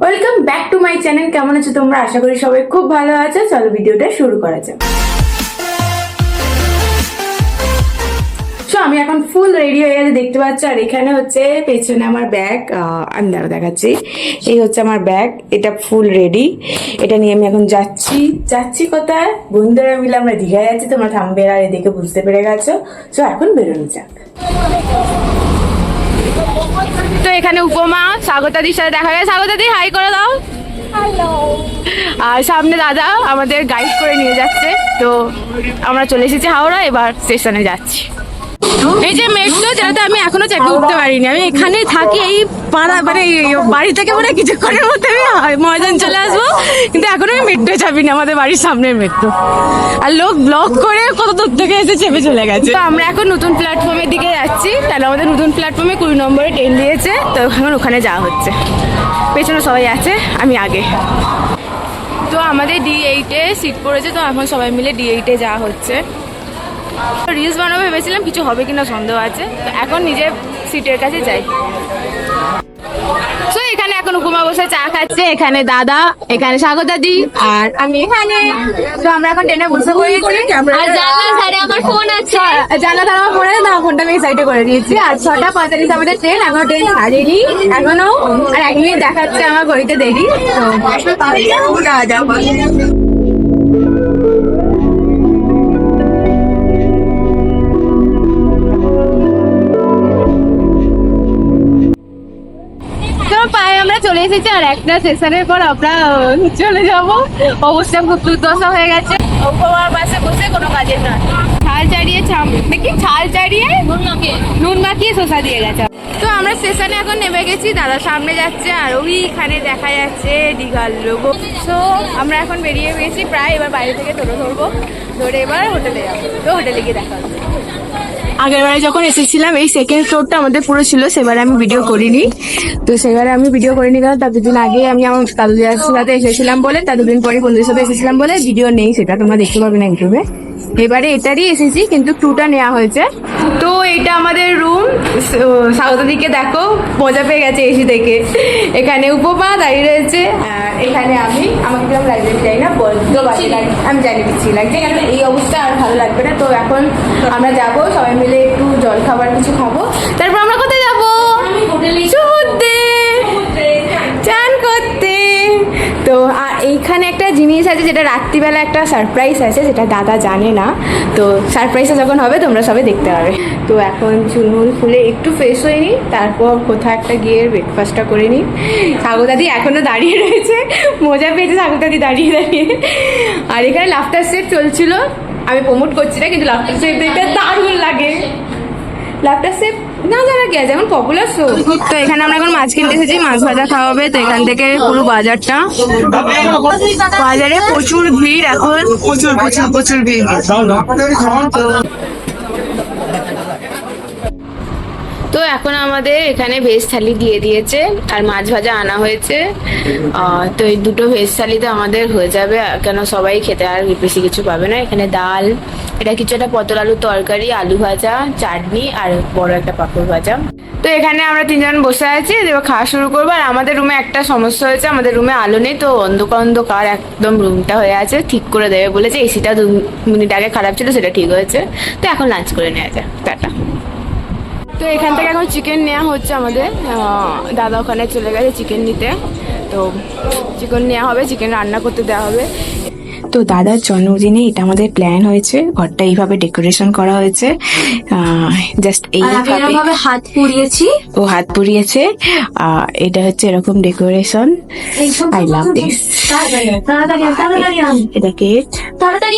Welcome back to my channel. কেমন আছো তোমরা? আশা করি সবাই খুব ভালো আছো। চলো ভিডিওটা শুরু করা যাক। আমি এখন ফুল রেডি হয়ে গেছে দেখতে পাচ্ছ। আর এখানে হচ্ছে পেছনে আমার ব্যাগ, আমি দেখাচ্ছি। এই হচ্ছে আমার ব্যাগ, এটা ফুল রেডি। এটা নিয়ে আমি এখন যাচ্ছি কোথায়? বন্ধুরা মিলে আমরা দীঘায় যাচ্ছি। তোমরা থাম্বনেল আর দেখে বুঝতে পেরে গেছো। তো এখন বেরোনো যাক। তো এখানে উপমা স্বাগতাদির সাথে দেখা গেছে। স্বাগতাদি হাই করে দাও। আর সামনে দাদা আমাদের গাইড করে নিয়ে যাচ্ছে। তো আমরা চলে এসেছি হাওড়া, এবার স্টেশনে যাচ্ছি। এই যে মেট্রো, যেটাতে আমি এখনো চেপে উঠতে পারিনি। আমি এখানেই থাকি, এই পাড়া মানে বাড়ি থেকে মানে কিছুক্ষণের মধ্যে আমি ময়দান চলে আসবো, কিন্তু এখনো আমি মেট্রো চাপিনি। আমাদের বাড়ির সামনের মেট্রো। আর লোক ব্লক করে কত দূর থেকে এসে চেপে চলে গেছে। তো আমরা এখন নতুন প্ল্যাটফর্মের দিকে যাচ্ছি। তাহলে আমাদের নতুন প্ল্যাটফর্মে 20 নম্বরে ট্রেন দিয়েছে। তো এখন ওখানে যাওয়া হচ্ছে। পেছনে সবাই আছে, আমি আগে। তো আমাদের D8-এ সিট পড়েছে। তো এখন সবাই মিলে D8-এ যাওয়া হচ্ছে। রিলস বানাবো ভেবেছিলাম, কিছু হবে কিনা সন্দেহ আছে। তো এখন নিজের সিটের কাছে যাই। তো এখানে এখন উপমা বসে চা খাচ্ছে। এখানে দাদা, এখানে স্বাগতাদি, আর আমি এখানে। তো আমরা এখন ট্রেনে বসে পড়েছি। আর জানলার ধারে আমার ফোন আছে। জানলা ধারে আমার ফোন আছে, না ফোনটা আমি সাইডে করে দিয়েছি। আর 6:45 আমাদের ট্রেন, এখনো ট্রেন ছাড়েনি এখনো। আর 1 মিনিট দেখাচ্ছে আমার ঘড়িতে দেরি। তো যাওয়া পায়ে আমরা চলে এসেছি। আর একটা সেশনের পর আমরা চলে যাব। অবস্থা খুব দুর্দশা হয়ে গেছে। উপমার বাসে বসে কোনো কাজের নয়। ছাল চাড়িয়ে ছাল চাড়িয়ে নুন মাখিয়ে শসা দিয়ে গেছে। তো আমরা স্টেশনে এখন নেমে গেছি। দাদা সামনে যাচ্ছে, আর ওইখানে দেখা যাচ্ছে দীঘার লোগো। তো আমরা এখন বেরিয়ে গেছি প্রায়। এবার বাইরে থেকে টোটো ধরবো, ধরে এবার হোটেলে যাবো। তো হোটেলে গিয়ে দেখা হচ্ছে। আগের বারে যখন এসেছিলাম এই সেকেন্ড ফ্লোরটা আমাদের পুরো ছিল, সেবারে আমি ভিডিও করিনি। তো সেবারে আমি ভিডিও করিনি কারণ তার দুদিন আগে আমি আমার দাদুদের সাথে এসেছিলাম বলে, তার দুদিন পরে বন্ধুদের সাথে এসেছিলাম বলে ভিডিও নেই, সেটা তোমরা দেখতে পাবে না ইউটিউবে। এবারে এটারই এসেছি, কিন্তু টুটা নেওয়া হয়েছে। তো এইটা আমাদের রুম। সাউথদিকে দেখো, মজা পেয়ে গেছে এসি থেকে। এখানে উপমা দাঁড়িয়ে রয়েছে, আর এখানে আমাকে কিরকম লাগছে যাই না, বলতো বাজে লাগে, আমি জানি দিচ্ছি লাগছে, কারণ এই অবস্থা আর ভালো লাগবে না। তো এখন আমরা যাব সবাই মিলে, একটু জল খাবার কিছু খাবো। তারপর আমরা কোথায় যাবো? সমুদ্রে চান করতে। তো আর এইখানে একটা জিনিস আছে, যেটা রাত্রিবেলা একটা সারপ্রাইজ আছে, যেটা দাদা জানে না। তো সারপ্রাইজটা যখন হবে তোমরা সবাই দেখতে পাবে। তো এখন চুলমুল খুলে একটু ফ্রেশ হয়ে নিই, তারপর কোথাও একটা গিয়ে ব্রেকফাস্টটা করে নিই। স্বাগতাদি এখনো দাঁড়িয়ে রয়েছে, মজা পেয়েছে স্বাগতাদি দাঁড়িয়ে দাঁড়িয়ে। আর এখানে লাফটার সেট চলছিল, আমি প্রমোট করছি না, কিন্তু লাফটার সেট দেখতে দারুণ লাগে। লাফটার সেট না জানা কি আছে, এখন পপুলার শো। তো এখানে আমরা এখন মাছ কিনতে এসেছি, মাছ ভাজা খাওয়া হবে। তো এখান থেকে পুরো বাজারটা, বাজারে প্রচুর ভিড় এখন, প্রচুর ভিড়। তো এখন আমাদের এখানে ভেজ থালি দিয়ে দিয়েছে, আর মাছ ভাজা আনা হয়েছে। তো এই দুটো ভেজ থালিতে আমাদের হয়ে যাবে, কেন সবাই খেতে আর বেশি কিছু পাবে না। এখানে ডাল, এটা কিছু একটা পটল আলুর তরকারি, আলু ভাজা, চাটনি, আর বড় একটা পাঁপড় ভাজা। তো এখানে আমরা 3 জন বসে আছি, এবার খাওয়া শুরু করবো। আর আমাদের রুমে একটা সমস্যা হয়েছে, আমাদের রুমে আলো নেই। তো অন্ধকার একদম রুমটা হয়ে আছে, ঠিক করে দেবে বলেছে। এসিটা 2 মিনিট আগে খারাপ ছিল, সেটা ঠিক হয়েছে। তো এখন লাঞ্চ করে নেওয়া যায়। টাটা। তো এখান থেকে এখন চিকেন নেওয়া হচ্ছে আমাদের। দাদা ওখানে চলে গেছে চিকেন নিতে। তো চিকেন নেওয়া হবে, চিকেন রান্না করতে দেওয়া হবে। তো দাদার জন্মদিনে এটা আমাদের প্ল্যান হয়েছে, ঘরটা এইভাবে ডেকোরেশন করা হয়েছে। জাস্ট এইভাবে হাত পুড়িয়েছি, ও হাত পুড়িয়েছে। এটা হচ্ছে এরকম ডেকোরেশন। I love this. এটা কেক, তাড়াতাড়ি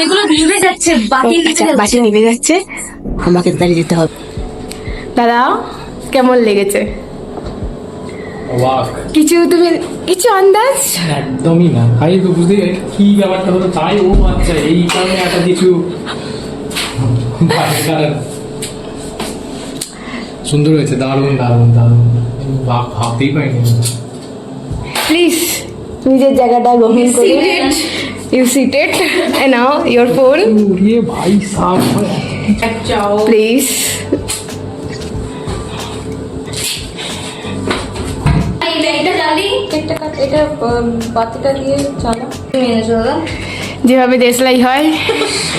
এগুলো নিভে যাচ্ছে, বাতি নিভে যাচ্ছে, আমাকে তাড়িয়ে যেতে হবে। দাদা কেমন লেগেছে? কিছু আন্দাজ? একদমই না, আমি তো বুঝতে কি ব্যাপারটা হলো, তাই ও আচ্ছা এই কারণে একটা কিছু সুন্দর হয়েছে। দারুণ ভাবতেই পারিনি। প্লিজ নিজের জায়গাটা গ্রহণ করুন। You seated and now your phone. ভাই সাব Please. এটা এটা এটা বাতিটা দিয়ে চালা তুমি এনেছো দাদা যেভাবে দেশলাই হয়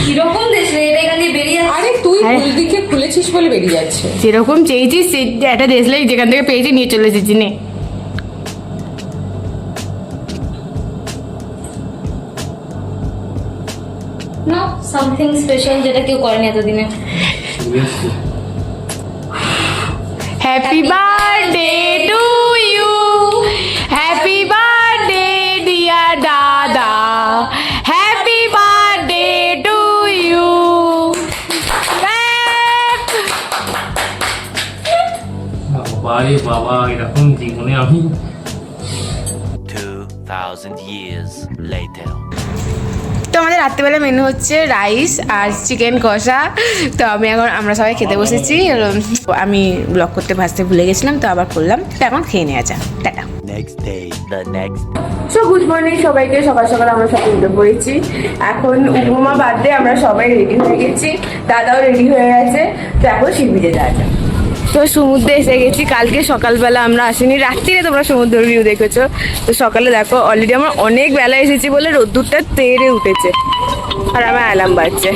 কিরকম দেশ এটা এখান দিয়ে বেরিয়ে আসছে আরে তুই ভুল দিকে খুলেছিস বলে বেরিয়ে যাচ্ছে। যেরকম চেয়েছিস সে একটা দেশলাই যেখান থেকে পেয়েছি নিয়ে চলে এসেছি নে। না সামথিং স্পেশাল যেটা কেউ করেনি এতদিনে happy birthday to you, happy birthday dear দাদা, হ্যাপি বার্থডে টু ইউ। বাবা রে বাবা, এরকম জীবনে আমি 2,000 years later. তো আমাদের রাত্রেবেলা মেনু হচ্ছে রাইস আর চিকেন কষা। তো আমরা সবাই খেতে বসেছি। আমি ব্লগ করতে ভাসতে ভুলে গেছিলাম, তো আবার করলাম। তো এখন খেয়ে নেওয়া যাক, tata. Next day, the next. So good morning সবাইকে। সকাল সকাল আমরা সবাই উঠে পড়েছি। এখন উপমা বাদে আমরা সবাই রেডি হয়ে গেছি, দাদাও রেডি হয়ে গেছে। তো এখন শিবিরে যাওয়া যাক। তো সমুদ্রে এসে গেছি। কালকে সকালবেলা আমরা আসিনি, রাত্রিরে তোমরা সমুদ্র ভিউ দেখেছো। তো সকালে দেখো অলরেডি আমরা অনেক বেলা এসেছি বলে রোদ্দুরটা তেড়ে উঠেছে আর আমার অ্যালার্ম বাজছে।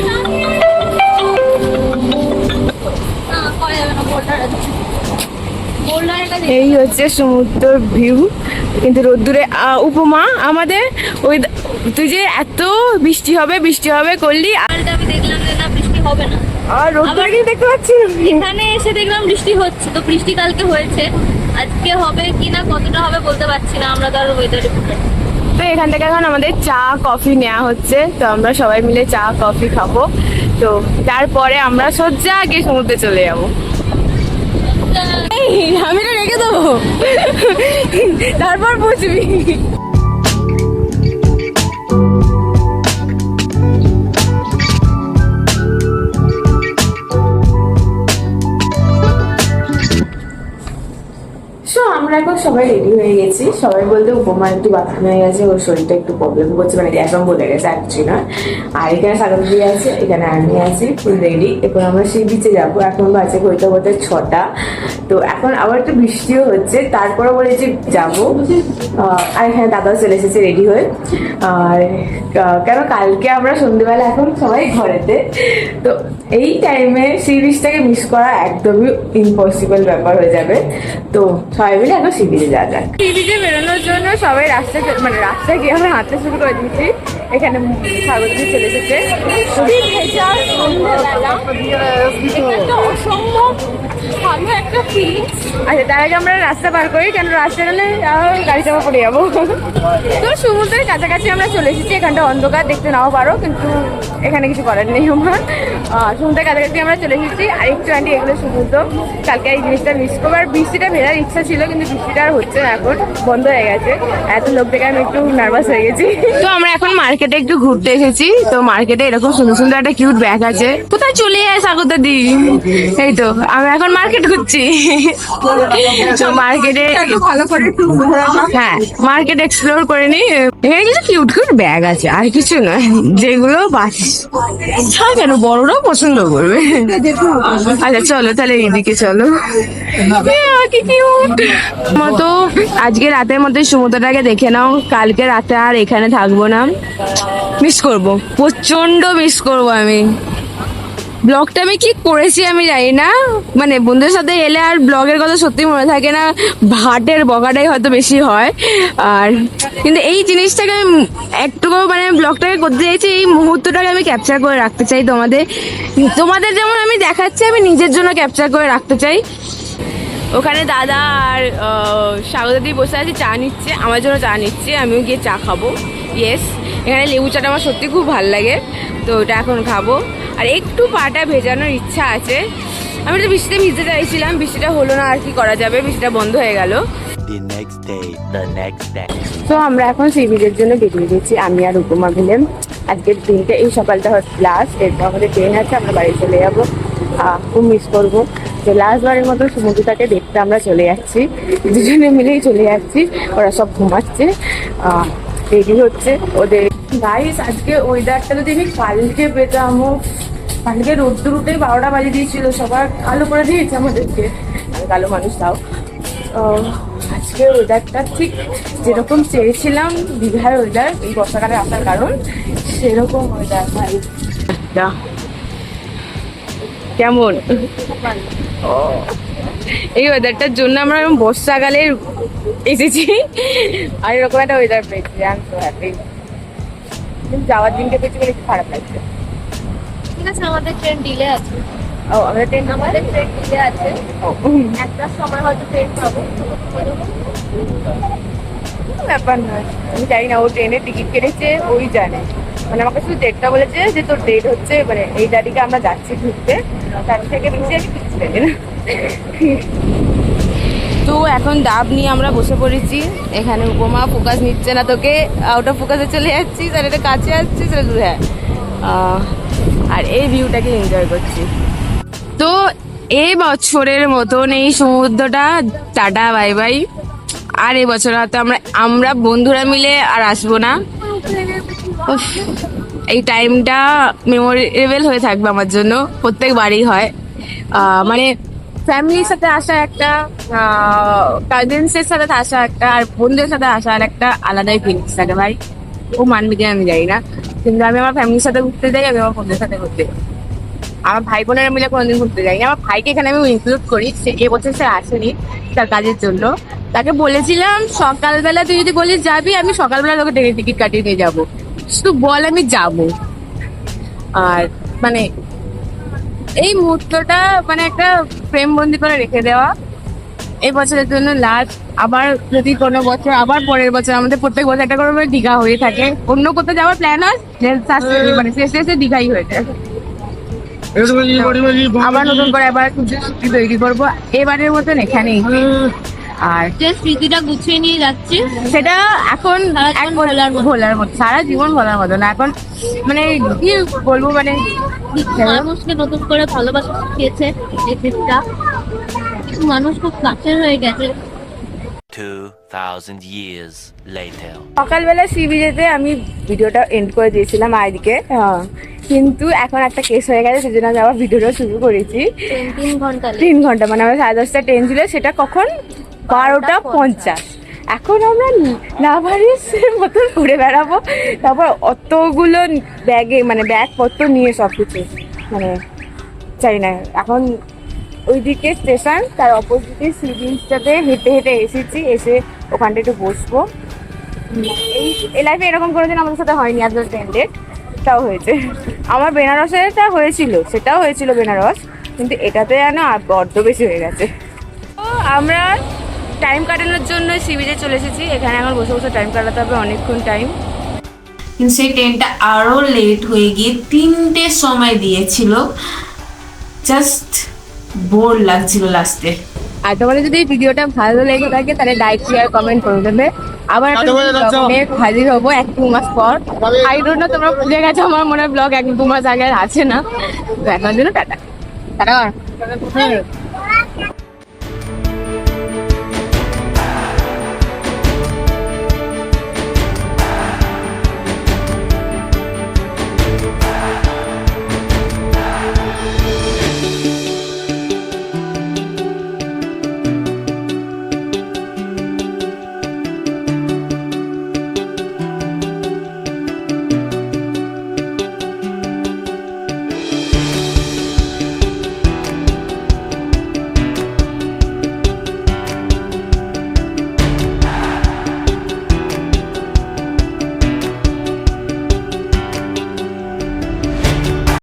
এই হচ্ছে সমুদ্র ভিউ, কিন্তু রোদ্দুরে উপমা আমাদের ওই তুই যে এত বৃষ্টি হবে বৃষ্টি হবে করলি কালটা আমি দেখলাম যে না বৃষ্টি হবে না আর রোদ্দুরে কি দেখতে পাচ্ছি না। এখানে এসে দেখলাম বৃষ্টি হচ্ছে তো বৃষ্টি কালকে হয়েছে আজকে হবে কিনা কতটা হবে বলতে পারছি না আমরা তো আর ওয়েদার রিপোর্টার তো এখান থেকে এখন আমাদের চা কফি নেওয়া হচ্ছে। তো আমরা সবাই মিলে চা কফি খাবো। তো তারপরে আমরা সোজা গিয়ে সমুদ্রে চলে যাবো। আমি তো রেখে দেবো, তারপর বুঝবি। আমরা এখন সবাই রেডি হয়ে গেছি। সবাই বলতে উপমা একটু বাথরুমে হয়ে গেছে, ওর শরীরটা একটু প্রবলেম করছে, মানে একদম বলে গেছে একচুয়ালি না। আর এখানে সাগরী আছে, এখানে আমি আছি, ফুল রেডি। এরপর আমরা সেই বিচে যাবো। এখন বাজে হইতে হতে 6টা। তো এখন আবার একটু বৃষ্টিও হচ্ছে, তারপরে বলেছি যাবো। আর এখানে দাদাও চলে এসেছে রেডি হয়ে। আর কেন কালকে আমরা সন্ধ্যেবেলা এখন সবাই ঘরেতে, তো এই টাইমে সি বিচটাকে মিস করা একদমই ইম্পসিবল ব্যাপার হয়ে যাবে। তো সবাই মিলে এখন সি বিচে যাওয়া যাক। সি বিচে বেরোনোর জন্য সবাই রাস্তায় গিয়ে আমরা হাঁটতে শুরু করে দিয়েছি। এখানে সাগরী চলে এসেছে। অসম্ভব ভালো একটা ফিলিংস। আচ্ছা তার আগে আমরা রাস্তা পার করি, কেন রাস্তা গেলে গাড়ি চাপা পড়ে যাবো। তো সমুদ্রের কাছাকাছি আমরা চলে এসেছি। এখানটা অন্ধকার, দেখতে নাও পারো, কিন্তু এখানে কিছু করার নেই আমার। সমুদ্রের কাছাকাছি আমরা চলে এসেছি। আর একটু আন্টি এগুলো সমুদ্র। কালকে এই জিনিসটা মিস করবো। আর বৃষ্টিটা ভেজার ইচ্ছা ছিল, কিন্তু বৃষ্টিটা আর হচ্ছে না, এখন বন্ধ হয়ে গেছে। এত লোক দেখে আমি একটু নার্ভাস হয়ে গেছি। তো আমরা এখন মার্কেটে একটু ঘুরতে এসেছি। তো মার্কেটে এরকম সুন্দর সুন্দর একটা কিউট ব্যাগ আছে। কোথায় চলে যায় স্বাগতা দি? এই তো আমরা এখন মার্কেট ঘুরছি। তো মার্কেটে ভালো করে হ্যাঁ মার্কেট এক্সপ্লোর করে নি। এখানে কিছু কিউট কিউট ব্যাগ আছে, আর কিছু নয়, যেগুলো কেন বড়রাও পছন্দ করবে। আচ্ছা চলো তাহলে এইদিকে চলো। কি কিউট মতো। আজকে রাতের মধ্যে সমুদ্রটাকে দেখে নাও। কালকে রাতে আর এখানে থাকবো না, মিস করবো, প্রচন্ড মিস করবো আমি। ব্লগটা আমি কি করেছি আমি জানি না, মানে বন্ধুদের সাথে এলে আর ব্লগের কথা সত্যি মনে থাকে না, ভাটের বকাটাই হয়তো বেশি হয়। আর কিন্তু এই জিনিসটাকে আমি একটু মানে ব্লগটাকে করতে চাইছি, এই মুহূর্তটাকে আমি ক্যাপচার করে রাখতে চাই তোমাদের যেমন আমি দেখাচ্ছি, আমি নিজের জন্য ক্যাপচার করে রাখতে চাই। ওখানে দাদা আর স্বাগতাদি বসে আছে, চা নিচ্ছে, আমার জন্য চা নিচ্ছে, আমিও গিয়ে চা খাবো। ইয়েস, এখানে লেবু চাটা আমার সত্যি খুব ভালো লাগে, তো ওটা এখন খাবো। আর একটু পাটা ভেজানোর ইচ্ছা আছে। আমি তো বৃষ্টিতে ভিজতে চাইছিলাম, বৃষ্টিটা হলো না, আর কি করা যাবে, বৃষ্টিটা বন্ধ হয়ে গেল। The next day. তো আমরা এখন সি বিচের জন্য বেরিয়ে গেছি, আমি আর উপমা মিলে। আজকের দিনটা এই সকালটা লাস্ট, এরপর আমাদের ট্রেন আছে, আমরা বাড়ি চলে যাবো। খুব মিস করবো। তো লাস্টবারের মতো সমুদ্রটাকে দেখতে আমরা চলে যাচ্ছি, দুজনে মিলেই চলে যাচ্ছি। ওরা সব ঘুমাচ্ছে, রেডি হচ্ছে ওদের। গাইস আজকে ওয়েদারটা যদি আমি কালকে পেতাম, কালকে রোদ্দুর উঠে 12টা বাজে দিয়েছিল, সবার কালো করে দিয়েছে আমাদেরকে, আমি কালো মানুষ তাও। আজকে ওয়েদারটা ঠিক যেরকম চেয়েছিলাম দীঘার ওয়েদার এই বর্ষাকালে আসার কারণ সেরকম ওয়েদার ভাই। কেমন এই ওয়েদারটার জন্য আমরা এরকম বর্ষাকালে এসেছি আর এরকম একটা ওয়েদার পেয়েছি। I am so happy. কিন্তু যাওয়ার দিনটা পেয়েছি বলে একটু খারাপ লাগছে। ঠিক আছে, আমাদের ট্রেন ডিলে আছে। ও আমাদের ট্রেন আমাদের ট্রেন ডিলে আছে, একটা সময় হয়তো ট্রেন পাবো। ব্যাপার নয়, আমি জানি না। ও ট্রেনের টিকিট কেটেছে ওই জানে, মানে আমাকে শুধু ডেটটা বলেছে যে তোর ডেট হচ্ছে মানে এই তারিখে আমরা যাচ্ছি ঘুরতে, তার থেকে বেশি আমি কিছু জানি না। তো এখন ডাব নিয়ে আমরা বসে পড়েছি এখানে। উপমা ফোকাস নিচ্ছে না, তোকে আউট অফ ফোকাসে চলে যাচ্ছি, তার এটা কাছে আসছি সেটা দূরে। হ্যাঁ, আর এই ভিউটাকে এনজয় করছি। তো এই বছরের মতন এই সমুদ্রটা টাটা বাই বাই। আর এই বছর হয়তো আমরা বন্ধুরা মিলে আর আসবো না। উফ, এই টাইমটা মেমোরেবল হয়ে থাকবে আমার জন্য, প্রত্যেকবারই হয়। মানে ফ্যামিলির সাথে আসা একটা, কাজিনসের সাথে আসা একটা, আর বন্ধুদের সাথে আসা আর একটা আলাদাই ফিলিংস থাকে ভাই। ও মানবে কি আমি জানি না, কিন্তু আমি আমার ফ্যামিলির সাথে ঘুরতে যাই, আমি আমার বন্ধুদের সাথে ঘুরতে যাই। আমার ভাই বোনেরা মিলে কোনোদিন ঘুরতে যাইনি। আমার ভাইকে এখানে আমি ইনক্লুড করি, সে এবছর সে আসেনি তার কাজের জন্য। তাকে বলেছিলাম সকালবেলা তুই যদি বলিস যাবি, আমি সকালবেলা তোকে ট্রেনের টিকিট কাটিয়ে নিয়ে যাবো, শুধু বল আমি যাবো। আর মানে এই মুহূর্তটা মানে একটা প্রেম বন্দি করে রেখে দেওয়া। এই বছরের জন্য লাস্ট। আবার যদি কোনো বছর আবার পরের বছর আমাদের প্রত্যেক বছর একটা করে দীঘা হয়ে থাকে, অন্য কোথাও যাওয়ার প্ল্যান হয় মানে শেষে দীঘাই হয়ে যায়। আবার নতুন করে আবার স্মৃতি তৈরি করবো, এবারের মতন এখানেই। আর যে স্মৃতিটা গুছিয়ে নিয়ে যাচ্ছি সেটা এখন এক ভোলার মতো, সারা জীবন ভোলার মতো না। এখন মানে কি বলবো, মানে মানুষকে নতুন করে ভালোবাসা শিখিয়েছে এই ট্রিপটা। কিছু মানুষ খুব কাছের হয়ে গেছে। 2000 years later. সকালবেলা সি বিচেতে আমি ভিডিওটা এন্ড করে দিয়েছিলাম আজকে, কিন্তু এখন একটা কেস হয়ে গেছে, সেজন্য আমি আবার ভিডিওটা শুরু করেছি। 3 ঘন্টা মানে আমার 10:30 ট্রেন ছিল, সেটা কখন 12:50। এখন আমরা নাভারিসের মতন ঘুরে বেড়াবো, তারপর অতগুলো ব্যাগে মানে ব্যাগপত্র নিয়ে সব কিছু মানে চাই না। এখন ওইদিকে স্টেশন, তার অপোজিটে সি বিচটাতে হেঁটে হেঁটে এসেছি, এসে ওখানটা একটু বসবো। এই লাইফে এরকম কোনোদিন আমাদের সাথে হয়নি এত ট্রেন্ডেড, তাও হয়েছে। আমার বেনারসেরটা হয়েছিল, সেটাও হয়েছিল বেনারস, কিন্তু এটাতে যেন বড্ড বেশি হয়ে গেছে। তো আমরা টাইম কাটানোর জন্য সি বিচে চলে এসেছি। এখানে এখন বসে বসে টাইম কাটাতে হবে অনেকক্ষণ টাইম। কিন্তু সেই ট্রেনটা আরও লেট হয়ে গিয়ে 3টের সময় দিয়েছিল। জাস্ট বোর লাগছিল লাস্টে। আর তোমাদের যদি এই ভিডিওটা ভালো লেগে থাকে তাহলে লাইক শেয়ার কমেন্ট করে দেবে। আবার একটা ব্লগে হাজির হবো 1-2 মাস পর। আই ডোন্ট নো তোমরা ভুলে গেছো, আমার মনে হয় ব্লগ 1-2 মাস আগে আর আছে না। তো এখনের জন্য টাটা টাটা।